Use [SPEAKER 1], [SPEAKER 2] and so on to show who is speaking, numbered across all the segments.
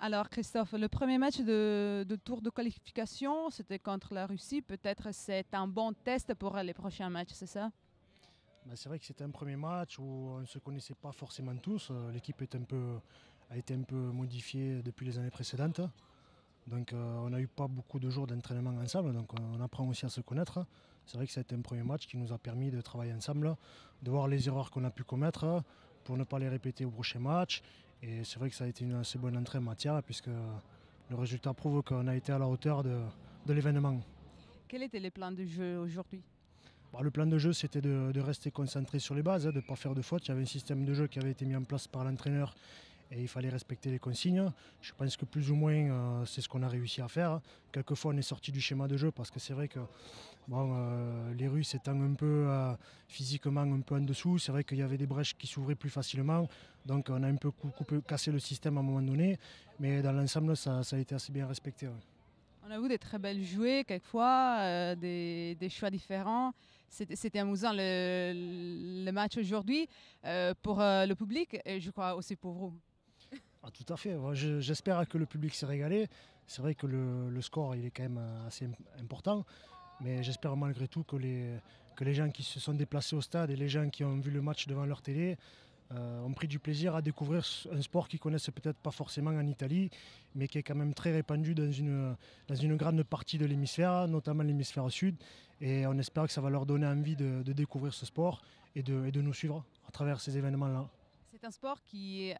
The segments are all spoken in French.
[SPEAKER 1] Alors Christophe, le premier match de tour de qualification, c'était contre la Russie. Peut-être c'est un bon test pour les prochains matchs, c'est ça?
[SPEAKER 2] Ben, c'est vrai que c'était un premier match où on ne se connaissait pas forcément tous. L'équipe a été un peu modifiée depuis les années précédentes. Donc on n'a eu pas beaucoup de jours d'entraînement ensemble, donc on apprend aussi à se connaître. C'est vrai que ça a été un premier match qui nous a permis de travailler ensemble, de voir les erreurs qu'on a pu commettre pour ne pas les répéter au prochain match. Et c'est vrai que ça a été une assez bonne entrée en matière puisque le résultat prouve qu'on a été à la hauteur de l'événement.
[SPEAKER 1] Quel était le plan de jeu aujourd'hui?
[SPEAKER 2] Bah, le plan de jeu, c'était de rester concentré sur les bases, de ne pas faire de fautes. Il y avait un système de jeu qui avait été mis en place par l'entraîneur et il fallait respecter les consignes. Je pense que plus ou moins, c'est ce qu'on a réussi à faire. Quelquefois, on est sorti du schéma de jeu parce que c'est vrai que bon, les Russes étant un peu physiquement un peu en dessous, c'est vrai qu'il y avait des brèches qui s'ouvraient plus facilement. Donc, on a un peu cassé le système à un moment donné. Mais dans l'ensemble, ça a été assez bien respecté. Ouais.
[SPEAKER 1] On a vu des très belles jouées quelquefois, des choix différents. C'était amusant le match aujourd'hui pour le public et je crois aussi pour vous.
[SPEAKER 2] Ah, tout à fait. Moi, j'espère que le public s'est régalé. C'est vrai que le score il est quand même assez important. Mais j'espère malgré tout que les gens qui se sont déplacés au stade et les gens qui ont vu le match devant leur télé ont pris du plaisir à découvrir un sport qu'ils connaissent peut-être pas forcément en Italie, mais qui est quand même très répandu dans une grande partie de l'hémisphère, notamment l'hémisphère sud. Et on espère que ça va leur donner envie de découvrir ce sport et de nous suivre à travers ces événements-là.
[SPEAKER 1] C'est un sport qui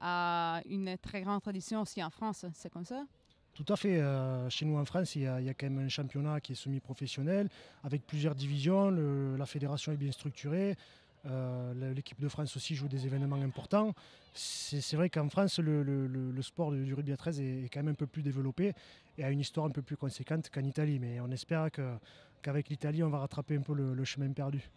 [SPEAKER 1] a une très grande tradition aussi en France, c'est comme ça?
[SPEAKER 2] Tout à fait. Chez nous en France, il y a quand même un championnat qui est semi-professionnel, avec plusieurs divisions. La fédération est bien structurée. L'équipe de France aussi joue des événements importants. C'est vrai qu'en France, le sport du rugby à 13 est quand même un peu plus développé et a une histoire un peu plus conséquente qu'en Italie. Mais on espère qu'avec l'Italie, on va rattraper un peu le chemin perdu.